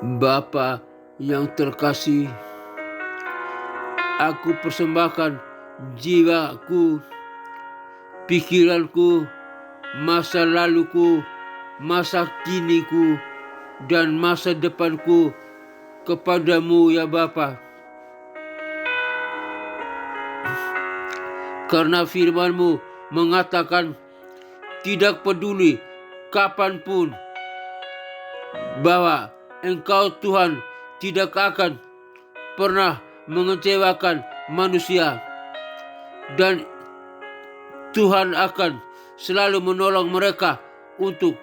Bapa yang terkasih, aku persembahkan jiwaku, pikiranku, masa laluku, masa kiniku, dan masa depanku kepadamu ya Bapa. Karena firman-Mu mengatakan tidak peduli kapanpun bahwa Engkau Tuhan tidak akan pernah mengecewakan manusia, dan Tuhan akan selalu menolong mereka untuk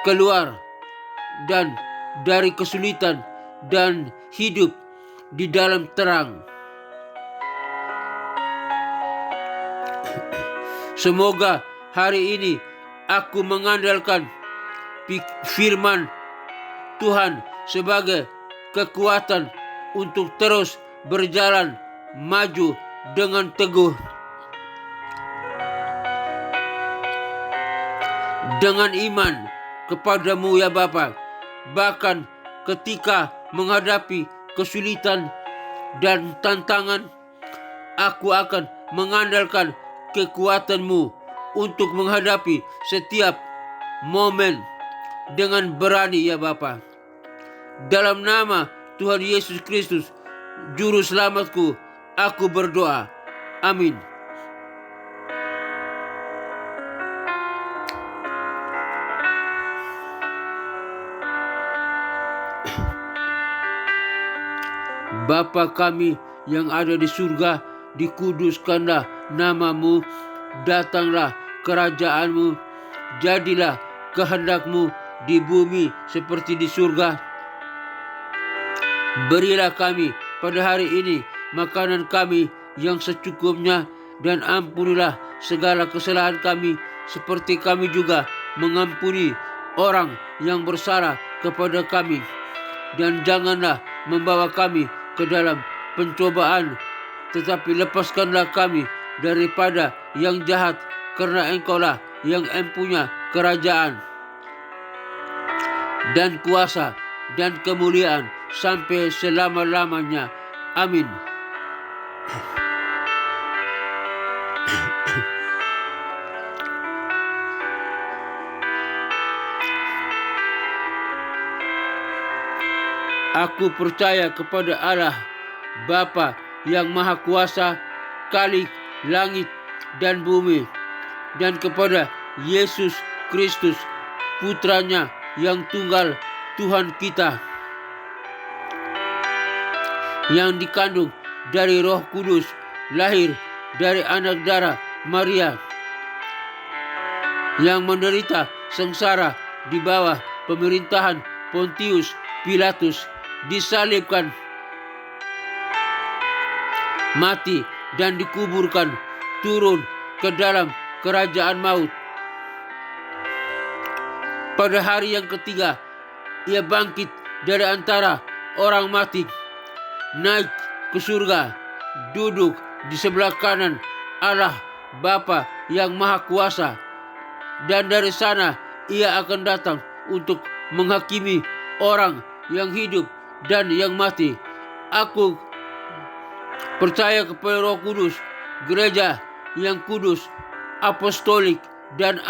keluar dan dari kesulitan dan hidup di dalam terang. Semoga hari ini aku mengandalkan firman Tuhan sebagai kekuatan untuk terus berjalan maju dengan teguh, dengan iman kepadamu ya Bapa. Bahkan ketika menghadapi kesulitan dan tantangan, aku akan mengandalkan kekuatan-Mu untuk menghadapi setiap momen dengan berani ya Bapa. Dalam nama Tuhan Yesus Kristus, Juru Selamatku, aku berdoa. Amin. Bapa kami yang ada di surga, dikuduskanlah nama-Mu, datanglah kerajaan-Mu, jadilah kehendak-Mu di bumi seperti di surga. Berilah kami pada hari ini makanan kami yang secukupnya, dan ampunilah segala kesalahan kami seperti kami juga mengampuni orang yang bersalah kepada kami. Dan janganlah membawa kami ke dalam pencobaan, tetapi lepaskanlah kami daripada yang jahat, karena Engkau-lah yang empunya kerajaan dan kuasa dan kemuliaan sampai selama-lamanya. Amin. Aku percaya kepada Allah Bapa yang Maha Kuasa, Khalik langit dan bumi, dan kepada Yesus Kristus, Putranya yang tunggal, Tuhan kita, yang dikandung dari Roh Kudus, lahir dari anak darah Maria, yang menderita sengsara di bawah pemerintahan Pontius Pilatus, disalibkan, mati dan dikuburkan, turun ke dalam kerajaan maut. Pada hari yang ketiga, Ia bangkit dari antara orang mati, naik ke surga, duduk di sebelah kanan Allah Bapa yang Maha Kuasa, dan dari sana Ia akan datang untuk menghakimi orang yang hidup dan yang mati. Aku percaya kepada Roh Kudus, gereja yang kudus, apostolik dan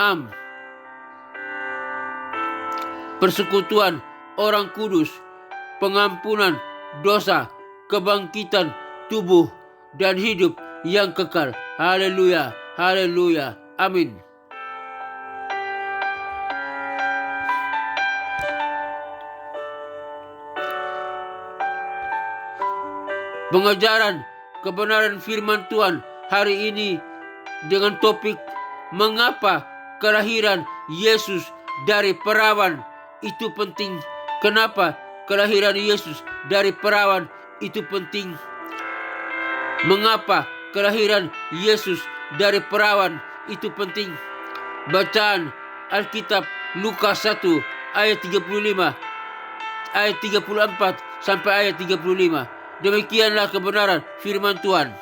persekutuan orang kudus, pengampunan dosa, kebangkitan tubuh, dan hidup yang kekal. Haleluya, haleluya, amin. Pengajaran kebenaran firman Tuhan hari ini dengan topik mengapa kelahiran Yesus dari perawan itu penting. Kenapa kelahiran Yesus dari perawan itu penting? Mengapa kelahiran Yesus dari perawan itu penting? Bacaan Alkitab Lukas 1 ayat 35 ayat 34 sampai ayat 35. Demikianlah kebenaran firman Tuhan.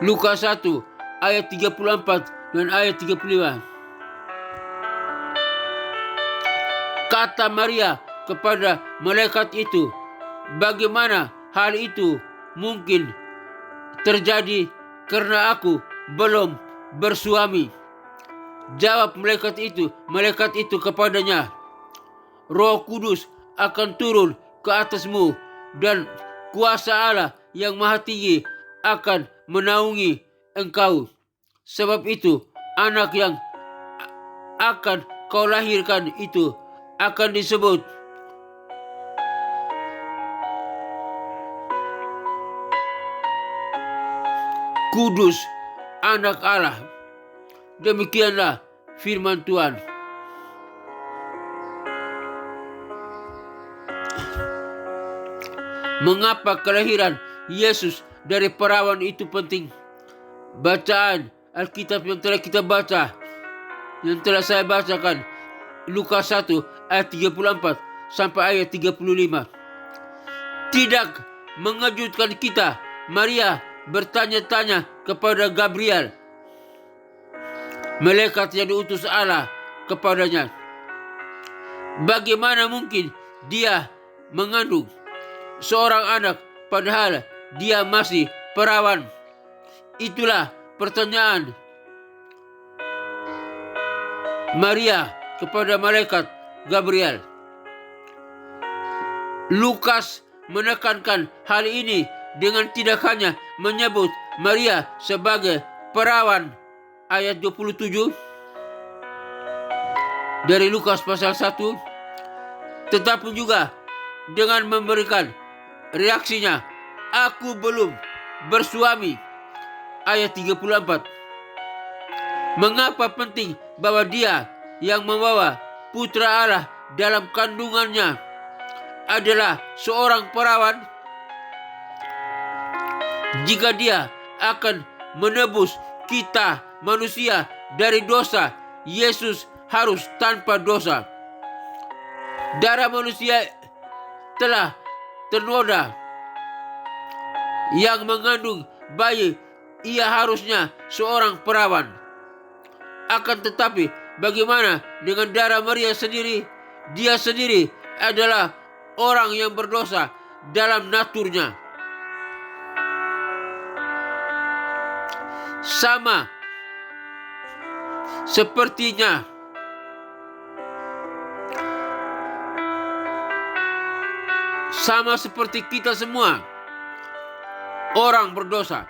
Lukas 1 ayat 34 dan ayat 35. Kata Maria kepada malaikat itu, "Bagaimana hal itu mungkin terjadi karena aku belum bersuami?" Jawab malaikat itu kepadanya, "Roh Kudus akan turun ke atasmu dan kuasa Allah yang Maha Tinggi akan menaungi engkau. Sebab itu anak yang akan kau lahirkan itu akan disebut Kudus, Anak Allah." Demikianlah firman Tuhan. Mengapa kelahiran Yesus dari perawan itu penting? Bacaan Alkitab yang telah kita baca, yang telah saya bacakan, Lukas 1 ayat 34 sampai ayat 35. Tidak mengejutkan kita, Maria bertanya-tanya kepada Gabriel, malaikat yang diutus Allah kepadanya, "Bagaimana mungkin dia mengandung seorang anak padahal dia masih perawan?" Itulah pertanyaan Maria kepada malaikat Gabriel. Lukas menekankan hal ini dengan tidak hanya menyebut Maria sebagai perawan, ayat 27 dari Lukas pasal 1, tetapi juga dengan memberikan reaksinya, "Aku belum bersuami," ayat 34. Mengapa penting bahwa dia yang membawa putra Allah dalam kandungannya adalah seorang perawan? Jika dia akan menebus kita manusia dari dosa, Yesus harus tanpa dosa. Darah manusia telah ternoda. Yang mengandung bayi, ia harusnya seorang perawan. Akan tetapi, bagaimana dengan darah Maria sendiri? Dia sendiri adalah orang yang berdosa dalam naturnya. Sama seperti kita semua, orang berdosa.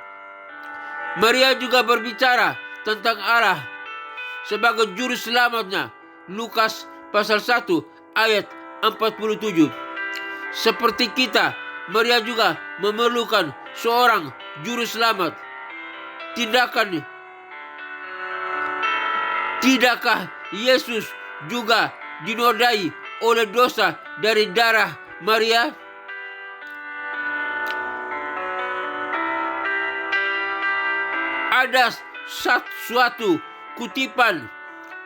Maria juga berbicara tentang Allah sebagai juru selamatnya. Lukas pasal 1 ayat 47. Seperti kita, Maria juga memerlukan seorang juru selamat. Tidakkah Yesus juga dinodai oleh dosa dari darah Maria? Ada suatu kutipan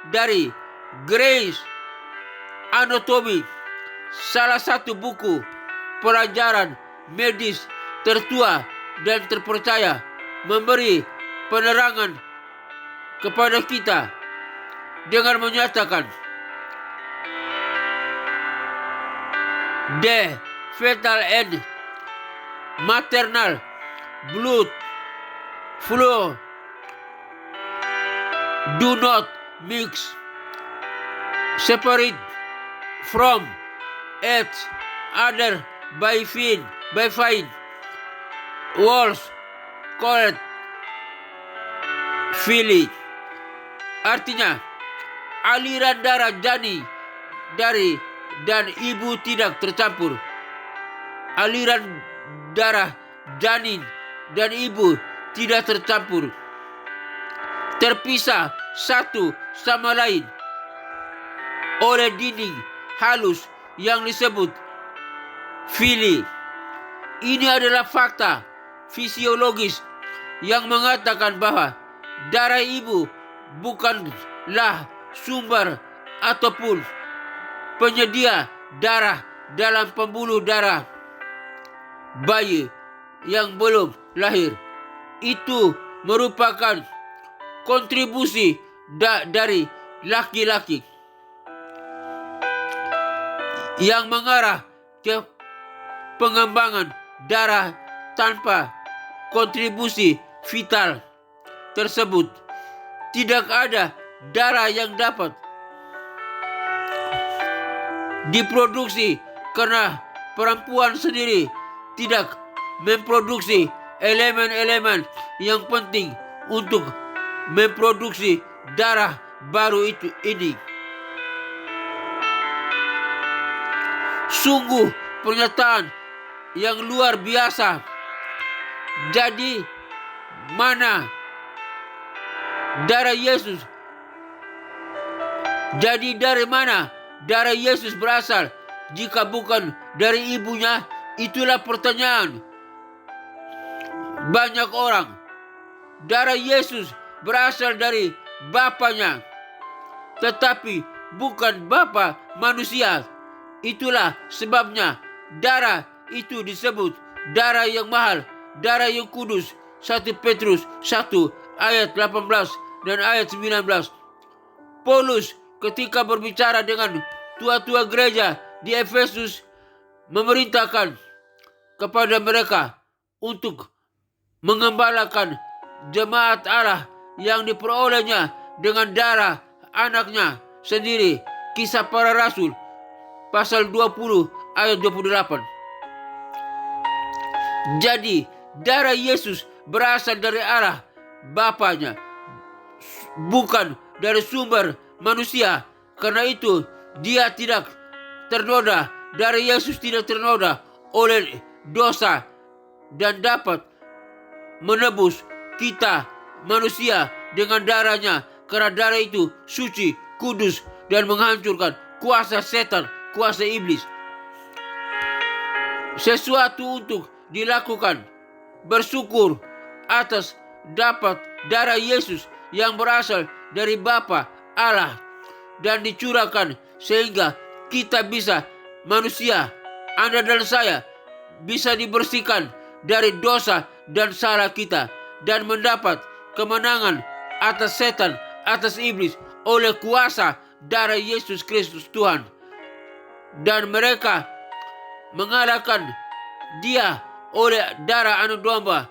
dari Gray's Anatomy, salah satu buku pelajaran medis tertua dan terpercaya, memberi penerangan kepada kita dengan menyatakan, "The fetal and maternal blood flow do not mix, separate from each other by fine walls called villi." Artinya, aliran darah janin dari dan ibu tidak tercampur. Aliran darah janin dan ibu tidak tercampur, terpisah satu sama lain oleh dinding halus yang disebut villi. Ini adalah fakta fisiologis yang mengatakan bahwa darah ibu bukanlah sumber ataupun penyedia darah dalam pembuluh darah bayi yang belum lahir. Itu merupakan kontribusi dari laki-laki. yang mengarah ke pengembangan darah tanpa kontribusi vital tersebut. Tidak ada darah yang dapat diproduksi karena perempuan sendiri tidak memproduksi elemen-elemen yang penting untuk memproduksi darah baru ini. Sungguh pernyataan yang luar biasa. Jadi mana darah Yesus? Jadi dari mana darah Yesus berasal jika bukan dari ibunya? Itulah pertanyaan banyak orang. Darah Yesus berasal dari bapaknya, tetapi bukan bapa manusia. Itulah sebabnya darah itu disebut darah yang mahal, darah yang kudus. 1 Petrus 1 ayat 18 dan ayat 19. Paulus ketika berbicara dengan tua-tua gereja di Efesus memerintahkan kepada mereka untuk mengembalakan jemaat Allah yang diperolehnya dengan darah anaknya sendiri. Kisah Para Rasul pasal 20 ayat 28. Jadi darah Yesus berasal dari arah bapaknya, bukan dari sumber manusia. Karena itu dia tidak ternoda. Darah Yesus tidak ternoda oleh dosa dan dapat menebus kita manusia dengan darahnya. Karena darah itu suci, kudus, dan menghancurkan kuasa setan, kuasa iblis. Sesuatu untuk dilakukan, bersyukur atas dapat darah Yesus yang berasal dari Bapa Allah dan dicurahkan sehingga kita bisa, manusia, Anda dan saya, bisa dibersihkan dari dosa dan salah kita dan mendapat kemenangan atas setan, atas iblis oleh kuasa darah Yesus Kristus Tuhan. Dan mereka mengalahkan dia oleh darah anak domba,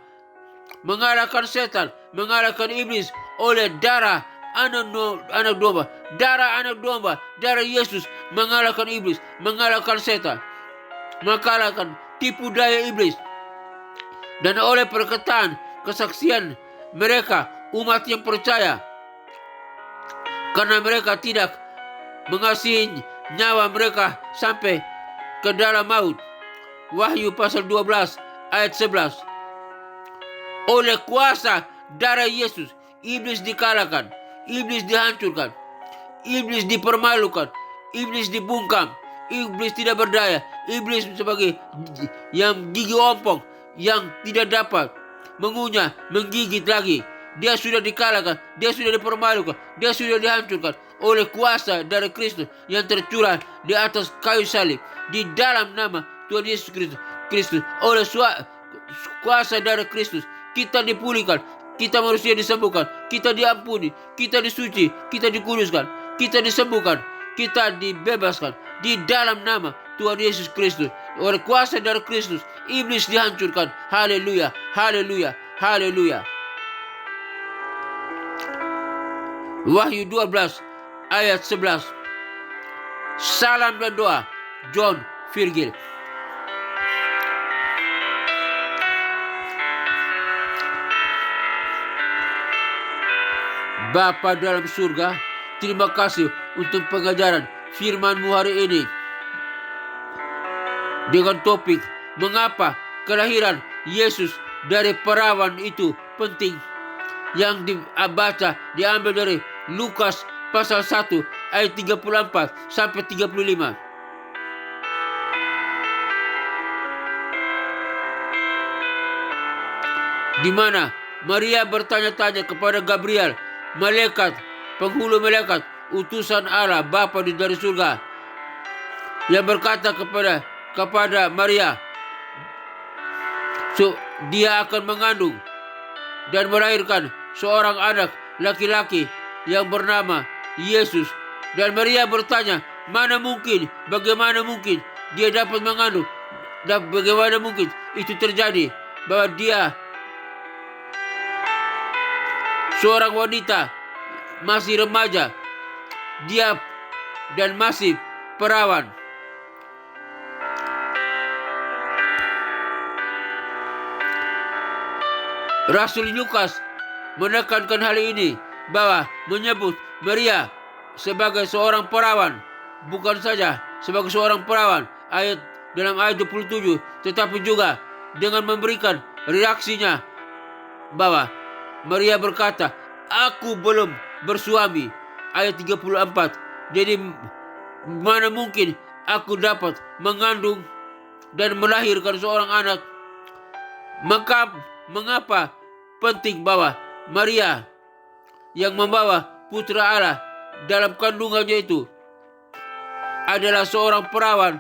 mengalahkan setan, mengalahkan iblis oleh darah anak domba. Darah anak domba, darah Yesus mengalahkan iblis, mengalahkan setan, mengalahkan tipu daya iblis. Dan oleh perkataan kesaksian mereka, umat yang percaya, karena mereka tidak mengasihi nyawa mereka sampai ke dalam maut. Wahyu pasal 12 ayat 11. Oleh kuasa darah Yesus, iblis dikalahkan, iblis dihancurkan, iblis dipermalukan, iblis dibungkam, iblis tidak berdaya, iblis sebagai yang gigi ompong yang tidak dapat mengunyah, menggigit lagi. Dia sudah dikalahkan, dia sudah dipermalukan, dia sudah dihancurkan oleh kuasa dari Kristus yang tercurah di atas kayu salib. Di dalam nama Tuhan Yesus Kristus, oleh kuasa dari Kristus, kita dipulihkan, kita manusia disembuhkan, kita diampuni, kita disuci, kita dikuduskan, kita disembuhkan, kita dibebaskan di dalam nama Tuhan Yesus Kristus. Oleh kuasa dari Kristus, iblis dihancurkan. Haleluya, haleluya, haleluya. Wahyu 12 ayat 11. Salam dan doa, John Virgil. Bapa dalam surga, terima kasih untuk pengajaran firman-Mu hari ini dengan topik mengapa kelahiran Yesus dari perawan itu penting, yang diambil dari Lukas pasal 1 ayat 34 sampai 35. Di mana Maria bertanya-tanya kepada Gabriel, malaikat, penghulu malaikat, utusan Allah Bapa dari surga, yang berkata kepada Maria, dia akan mengandung dan melahirkan seorang anak laki-laki yang bernama Yesus. Dan Maria bertanya, bagaimana mungkin dia dapat mengandung, dan bagaimana mungkin itu terjadi, bahwa dia seorang wanita, masih remaja, dia dan masih perawan. Rasul Lukas menekankan hal ini, bahwa menyebut Maria sebagai seorang perawan, bukan saja sebagai seorang perawan dalam ayat 27, tetapi juga dengan memberikan reaksinya, bahwa Maria berkata, aku belum bersuami, ayat 34. Jadi mana mungkin aku dapat mengandung dan melahirkan seorang anak? Mengapa penting bahwa Maria yang membawa putra Allah dalam kandungannya itu adalah seorang perawan?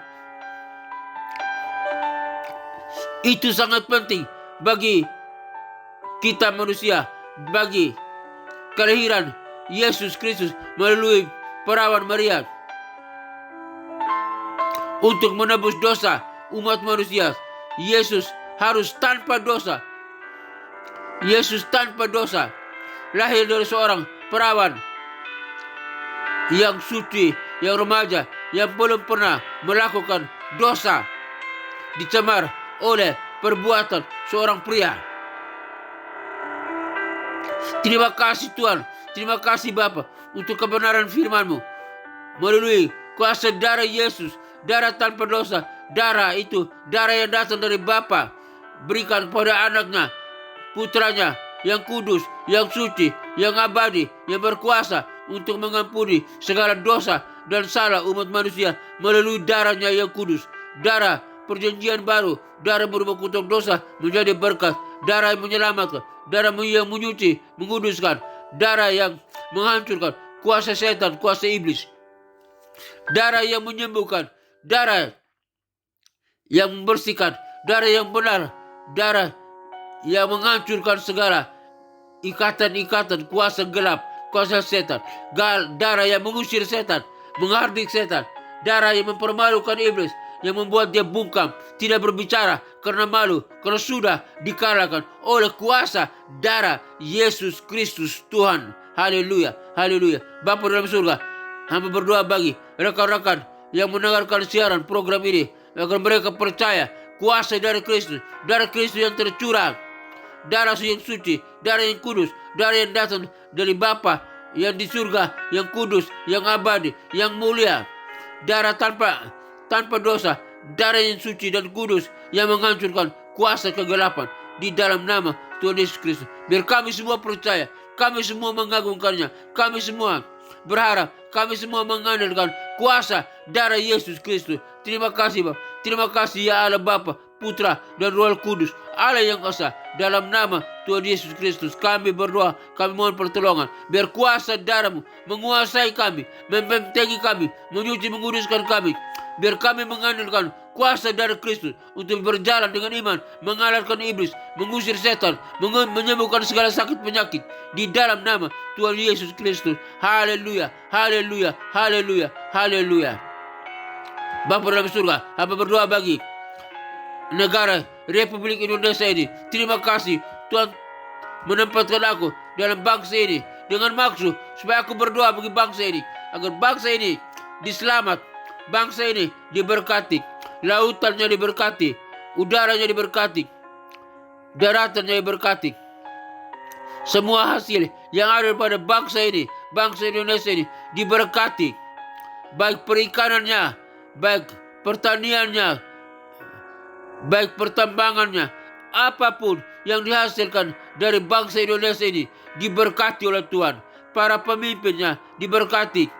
Itu sangat penting bagi kita manusia, bagi kelahiran Yesus Kristus melalui perawan Maria, untuk menebus dosa umat manusia. Yesus harus tanpa dosa. Yesus tanpa dosa lahir dari seorang perawan yang suci, yang remaja, yang belum pernah melakukan dosa, dicemar oleh perbuatan seorang pria. Terima kasih Tuhan, terima kasih Bapa untuk kebenaran firman-Mu. Melalui kuasa darah Yesus, darah tanpa dosa, darah itu, darah yang datang dari Bapa, berikan pada anaknya, putranya yang kudus, yang suci, yang abadi, yang berkuasa untuk mengampuni segala dosa dan salah umat manusia melalui darahnya yang kudus. Darah perjanjian baru, darah berubah kutuk dosa menjadi berkat, darah yang menyelamatkan, darah yang menyuci, menguduskan, darah yang menghancurkan kuasa setan, kuasa iblis, darah yang menyembuhkan, darah yang membersihkan, darah yang benar, darah yang menghancurkan segala ikatan-ikatan kuasa gelap, kuasa setan, darah yang mengusir setan, menghardik setan, darah yang mempermalukan iblis, yang membuat dia bungkam, tidak berbicara karena malu, karena sudah dikalahkan oleh kuasa darah Yesus Kristus Tuhan. Haleluya, haleluya. Bapa dalam surga, hamba berdoa bagi rekan-rekan yang mendengarkan siaran program ini, agar mereka percaya kuasa dari Kristus, darah Kristus yang tercurah, darah yang suci, darah yang kudus, darah yang datang dari Bapa yang di surga, yang kudus, yang abadi, yang mulia, darah tanpa dosa, darah yang suci dan kudus, yang menghancurkan kuasa kegelapan di dalam nama Tuhan Yesus Kristus. Biar kami semua percaya, kami semua mengagungkannya, kami semua berharap, kami semua mengandalkan kuasa darah Yesus Kristus. Terima kasih Bapa, terima kasih ya Allah Bapa, Putra dan Roh Kudus, Allah yang esa. Dalam nama Tuhan Yesus Kristus kami berdoa, kami mohon pertolongan. Biar kuasa darah-Mu menguasai kami, membentengi kami, menyuci, menguduskan kami. Biar kami mengandalkan kuasa darah Kristus untuk berjalan dengan iman, mengalahkan iblis, mengusir setan, menyembuhkan segala sakit penyakit di dalam nama Tuhan Yesus Kristus. Haleluya, haleluya, haleluya, haleluya. Bapa dalam surga, hamba berdoa bagi negara Republik Indonesia ini. Terima kasih Tuhan menempatkan aku dalam bangsa ini dengan maksud supaya aku berdoa bagi bangsa ini, agar bangsa ini diselamat, bangsa ini diberkati, lautannya diberkati, udaranya diberkati, daratannya diberkati. Semua hasil yang ada pada bangsa ini, bangsa Indonesia ini diberkati, baik perikanannya, baik pertaniannya, baik pertambangannya, apapun yang dihasilkan dari bangsa Indonesia ini diberkati oleh Tuhan. Para pemimpinnya diberkati,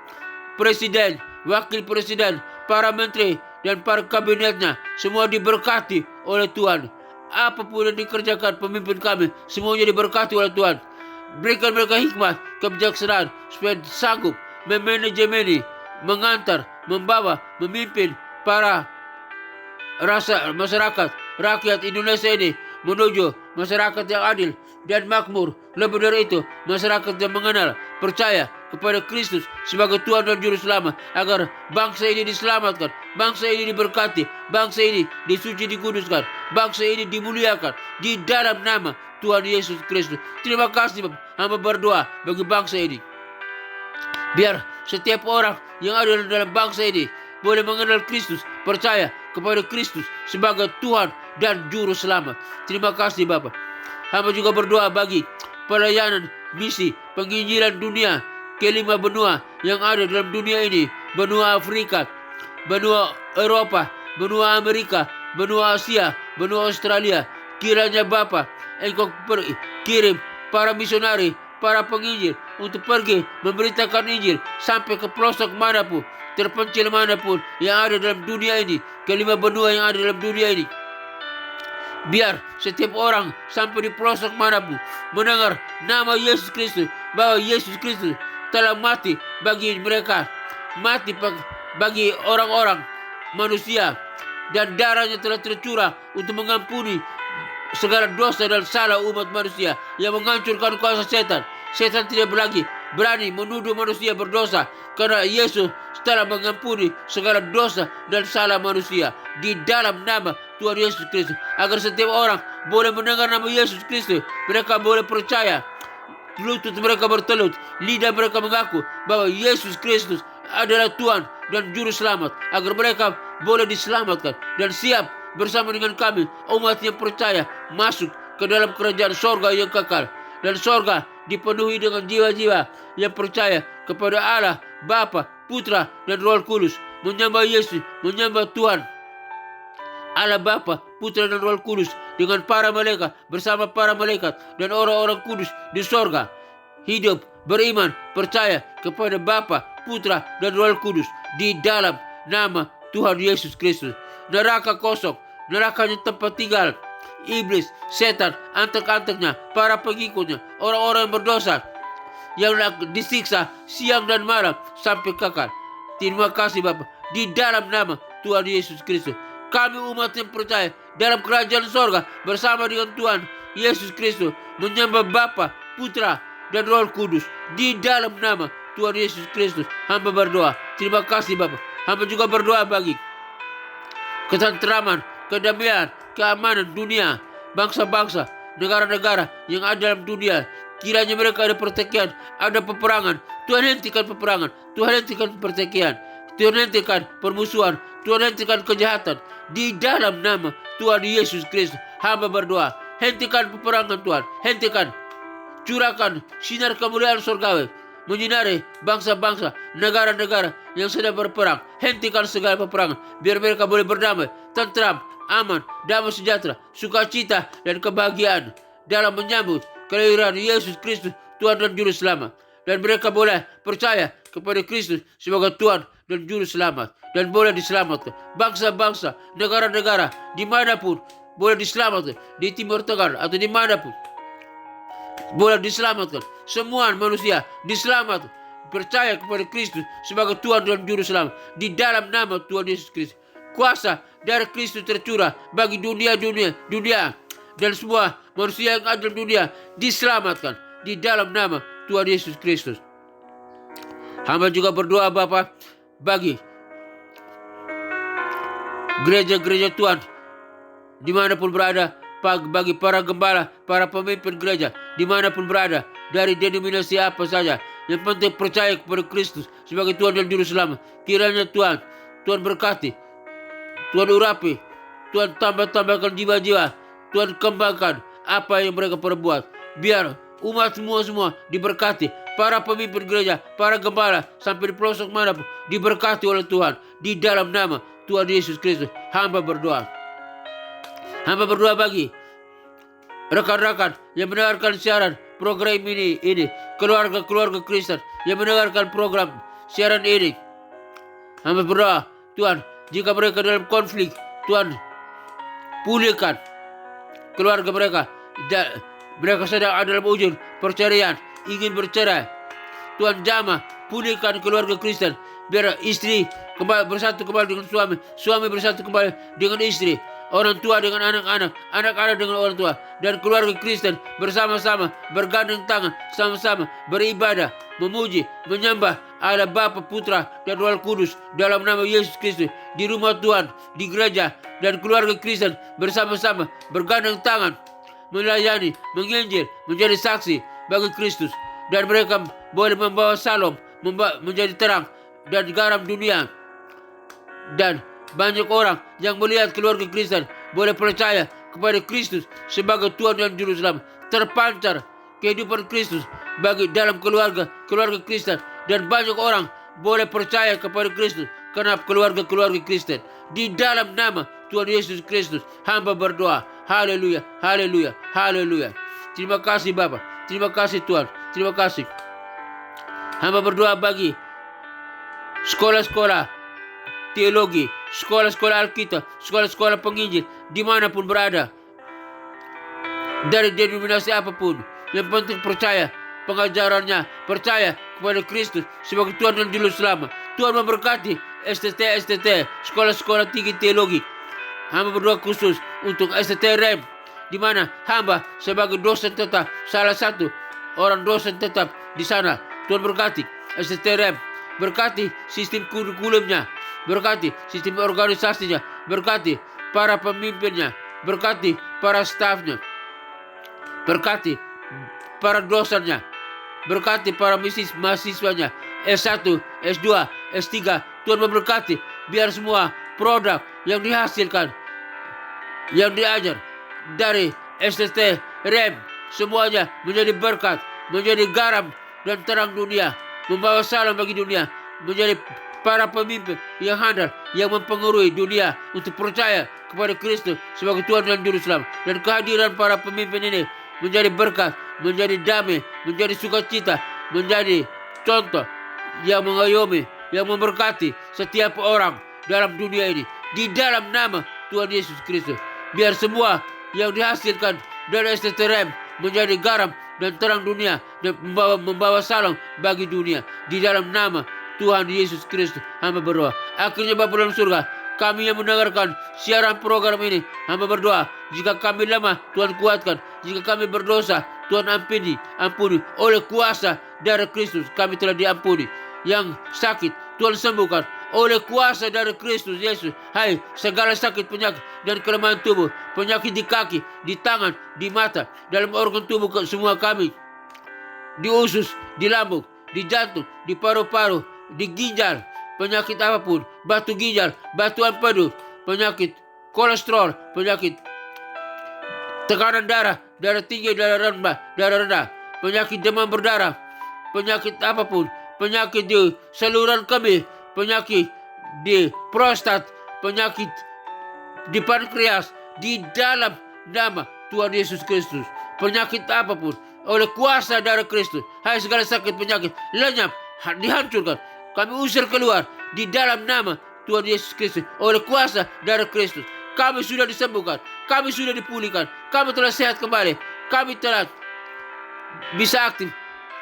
presiden, wakil presiden, para menteri dan para kabinetnya semua diberkati oleh Tuhan. Apapun yang dikerjakan pemimpin kami semuanya diberkati oleh Tuhan. Berikan mereka hikmat, kebijaksanaan supaya sanggup memanajemeni, mengantar, membawa, memimpin para masyarakat, rakyat Indonesia ini menuju masyarakat yang adil dan makmur. Lebih dari itu, masyarakat yang mengenal, percaya kepada Kristus sebagai Tuhan dan Juru Selamat, agar bangsa ini diselamatkan, bangsa ini diberkati, bangsa ini disuci dikuduskan, bangsa ini dimuliakan di dalam nama Tuhan Yesus Kristus. Terima kasih Bapak. Hamba berdoa bagi bangsa ini. Biar setiap orang yang ada dalam bangsa ini boleh mengenal Kristus, percaya kepada Kristus sebagai Tuhan dan Juru Selamat. Terima kasih Bapak. Hamba juga berdoa bagi pelayanan misi penginjilan dunia ke 5 benua yang ada dalam dunia ini. Benua Afrika, benua Eropa, benua Amerika, benua Asia, benua Australia. Kiranya Bapa Engkau kirim para misionari, para penginjil untuk pergi memberitakan Injil sampai ke pelosok manapun, terpencil manapun yang ada dalam dunia ini, ke 5 benua yang ada dalam dunia ini. Biar setiap orang sampai di pelosok manapun mendengar nama Yesus Kristus, bahwa Yesus Kristus telah mati bagi mereka, mati bagi orang-orang manusia, dan darahnya telah tercurah untuk mengampuni segala dosa dan salah umat manusia yang menghancurkan kuasa setan. Setan tidak lagi berani menuduh manusia berdosa, karena Yesus telah mengampuni segala dosa dan salah manusia di dalam nama Tuhan Yesus Kristus. Agar setiap orang boleh mendengar nama Yesus Kristus, mereka boleh percaya, lutut mereka bertelut, lidah mereka mengaku bahwa Yesus Kristus adalah Tuhan dan Juru Selamat, agar mereka boleh diselamatkan dan siap bersama dengan kami, umat yang percaya, masuk ke dalam kerajaan sorga yang kekal. Dan sorga dipenuhi dengan jiwa-jiwa yang percaya kepada Allah, Bapa, Putra, dan Roh Kudus, menyembah Yesus, menyembah Tuhan Allah Bapa, Putra, dan Roh Kudus dengan para malaikat, bersama para malaikat dan orang-orang kudus di sorga. Hidup, beriman, percaya kepada Bapa, Putra, dan Roh Kudus di dalam nama Tuhan Yesus Kristus. Neraka kosong, nerakanya tempat tinggal iblis, setan, antek-anteknya, para pengikutnya, orang-orang yang berdosa, yang disiksa siang dan malam sampai kekal. Terima kasih Bapa, di dalam nama Tuhan Yesus Kristus. Kami umat yang percaya dalam kerajaan sorga bersama dengan Tuhan Yesus Kristus, menyembah Bapa, Putra, dan Roh Kudus di dalam nama Tuhan Yesus Kristus. Hamba berdoa. Terima kasih Bapa. Hamba juga berdoa bagi ketentraman, kedamaian, keamanan dunia, bangsa-bangsa, negara-negara yang ada dalam dunia. Kiranya mereka ada pertikaian, ada peperangan. Tuhan hentikan peperangan, Tuhan hentikan pertikaian, Tuhan hentikan permusuhan, Tuhan hentikan kejahatan di dalam nama Tuhan Yesus Kristus. Hamba berdoa, hentikan peperangan Tuhan, hentikan, curahkan sinar kemuliaan surgawi menyinari bangsa-bangsa, negara-negara yang sedang berperang. Hentikan segala peperangan, biar mereka boleh berdamai, tentram, aman, damai sejahtera, sukacita, dan kebahagiaan dalam menyambut kelahiran Yesus Kristus, Tuhan dan Juru Selamat. Dan mereka boleh percaya kepada Kristus sebagai Tuhan dan Juru Selamat, dan boleh diselamatkan. Bangsa-bangsa, negara-negara, dimanapun boleh diselamatkan, di Timur Tengah atau dimanapun boleh diselamatkan. Semua manusia diselamatkan, percaya kepada Kristus sebagai Tuhan dan Juru Selamat di dalam nama Tuhan Yesus Kristus. Kuasa dari Kristus tercurah bagi dunia dan semua manusia yang ada dalam dunia diselamatkan di dalam nama Tuhan Yesus Kristus. Hamba juga berdoa Bapa bagi gereja-gereja Tuhan dimanapun berada, bagi para gembala, para pemimpin gereja dimanapun berada, dari denominasi apa saja, yang penting percaya kepada Kristus sebagai Tuhan dan Juru Selamat. Kiranya Tuhan berkati, Tuhan urapi, Tuhan tambahkan jiwa-jiwa, Tuhan kembangkan apa yang mereka perbuat. Biar umat semua diberkati, para pemimpin gereja, para gembala, sampai di pelosok manapun diberkati oleh Tuhan di dalam nama Tuhan Yesus Kristus. Hamba berdoa. Hamba berdoa bagi rekan-rekan yang mendengarkan siaran program ini, keluarga-keluarga Kristen yang mendengarkan program siaran ini. Hamba berdoa, Tuhan, jika mereka dalam konflik, Tuhan pulihkan keluarga mereka. Mereka sedang ada dalam ujung perceraian, ingin bercerai. Tuhan jamah, pulihkan keluarga Kristen, biar istri bersatu kembali dengan suami bersatu kembali dengan istri. orang tua dengan anak-anak, anak-anak dengan orang tua, dan keluarga Kristen bersama-sama bergandeng tangan, sama-sama beribadah, memuji, menyembah Allah Bapa, Putra, dan Roh Kudus dalam nama Yesus Kristus di rumah Tuhan, di gereja, dan keluarga Kristen bersama-sama bergandeng tangan, melayani, menginjil, menjadi saksi bagi Kristus, dan mereka boleh membawa salam, menjadi terang dan garam dunia. Dan banyak orang yang melihat keluarga Kristen boleh percaya kepada Kristus sebagai Tuhan dan Juru Selamat. Terpancar kehidupan Kristus bagi dalam keluarga Kristen, dan banyak orang boleh percaya kepada Kristus karena keluarga Kristen. Di dalam nama Tuhan Yesus Kristus hamba berdoa. Haleluya, haleluya, haleluya. Terima kasih Bapa, terima kasih Tuhan, terima kasih. Hamba berdoa bagi sekolah-sekolah teologi, sekolah-sekolah Alkitab, sekolah-sekolah penginjil, dimanapun berada, dari denominasi apapun, yang penting percaya pengajarannya, percaya kepada Kristus sebagai Tuhan dan Juru Selamat. Tuhan memberkati STT, sekolah-sekolah tinggi teologi. Hamba berdoa khusus untuk STT-REM, di mana hamba sebagai dosen tetap, salah satu orang dosen tetap di sana. Tuhan berkati STT-REM, berkati sistem kurikulumnya, berkati sistem organisasinya, berkati para pemimpinnya, berkati para stafnya, berkati para dosennya, berkati para mahasiswanya, S1, S2, S3. Tuhan memberkati biar semua produk yang dihasilkan, yang diajar dari STT REM, semuanya menjadi berkat, menjadi garam dan terang dunia, membawa salam bagi dunia, menjadi para pemimpin yang handal, yang mempengaruhi dunia untuk percaya kepada Kristus sebagai Tuhan dan Juru Selamat. Dan kehadiran para pemimpin ini menjadi berkat, menjadi damai, menjadi sukacita, menjadi contoh yang mengayomi, yang memberkati setiap orang dalam dunia ini. Di dalam nama Tuhan Yesus Kristus, biar semua yang dihasilkan dari STTRM menjadi garam dan terang dunia, dan membawa salam bagi dunia. Di dalam nama Tuhan Yesus Kristus hamba berdoa. Akhirnya Bapa dalam surga, kami yang mendengarkan siaran program ini, hamba berdoa, jika kami lemah Tuhan kuatkan, jika kami berdosa Tuhan ampuni. Oleh kuasa darah Kristus kami telah diampuni. Yang sakit Tuhan sembuhkan oleh kuasa dari Kristus Yesus. Hai, segala sakit, penyakit dan kelemahan tubuh, penyakit di kaki, di tangan, di mata, dalam organ tubuh semua kami, di usus, di lambung, di jantung, di paru-paru, di ginjal, penyakit apapun, batu ginjal, batu empedu, penyakit kolesterol, penyakit tekanan darah, darah tinggi, darah rendah, penyakit demam berdarah, penyakit apapun, penyakit di saluran kemih, penyakit di prostat, penyakit di pankreas, di dalam nama Tuhan Yesus Kristus, penyakit apapun, oleh kuasa darah Kristus, hai segala sakit penyakit lenyap, dihancurkan, kami usir keluar di dalam nama Tuhan Yesus Kristus, oleh kuasa darah Kristus. Kami sudah disembuhkan, kami sudah dipulihkan, kami telah sehat kembali, kami telah bisa aktif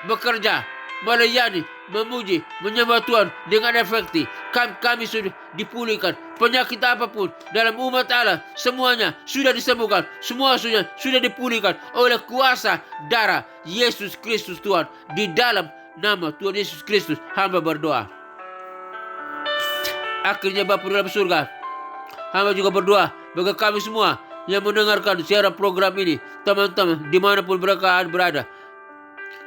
bekerja, melayani, memuji, menyembah Tuhan dengan efektif. Kami sudah dipulihkan. Penyakit apapun dalam umat Allah, semuanya sudah disembuhkan, semua sudah dipulihkan oleh kuasa darah Yesus Kristus Tuhan. Di dalam nama Tuhan Yesus Kristus hamba berdoa. Akhirnya Bapa dalam surga, hamba juga berdoa bagi kami semua yang mendengarkan siaran program ini, teman-teman dimanapun mereka berada.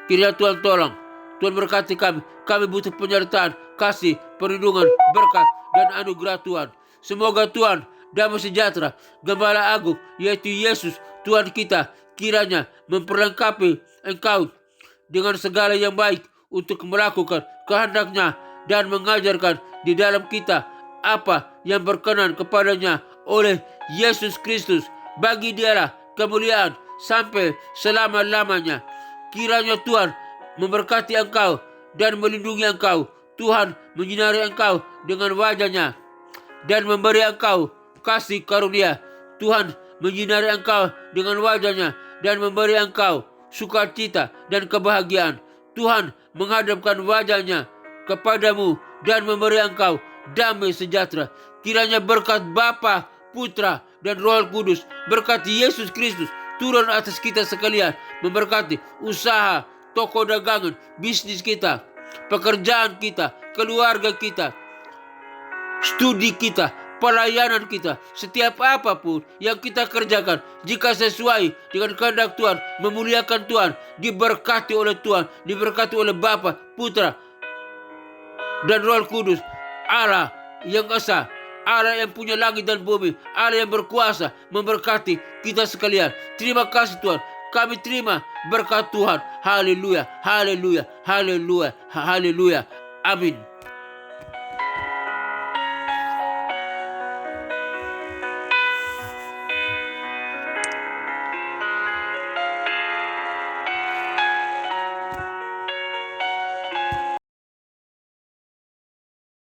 Kiranya Tuhan tolong, Tuhan berkati kami. Kami butuh penyertaan, kasih, perlindungan, berkat, dan anugerah Tuhan. Semoga Tuhan damai sejahtera, Gembala Agung, yaitu Yesus Tuhan kita, kiranya memperlengkapi engkau dengan segala yang baik untuk melakukan kehendaknya dan mengajarkan di dalam kita apa yang berkenan kepadanya oleh Yesus Kristus. Bagi Dialah kemuliaan sampai selama-lamanya. Kiranya Tuhan memberkati engkau dan melindungi engkau. Tuhan menyinari engkau dengan wajah-Nya dan memberi engkau kasih karunia. Tuhan menyinari engkau dengan wajah-Nya dan memberi engkau sukacita dan kebahagiaan. Tuhan menghadapkan wajah-Nya kepadamu dan memberi engkau damai sejahtera. Kiranya berkat Bapa, Putra, dan Roh Kudus. Berkati Yesus Kristus turun atas kita sekalian, memberkati usaha, toko dagangan, bisnis kita, pekerjaan kita, keluarga kita, studi kita, pelayanan kita, setiap apapun yang kita kerjakan, jika sesuai dengan kehendak Tuhan, memuliakan Tuhan, diberkati oleh Tuhan, diberkati oleh Bapa, Putra, dan Roh Kudus. Allah yang esa, Allah yang punya langit dan bumi, Allah yang berkuasa memberkati kita sekalian. Terima kasih Tuhan. Kami terima berkat Tuhan. Haleluya, haleluya, haleluya, haleluya. Amin.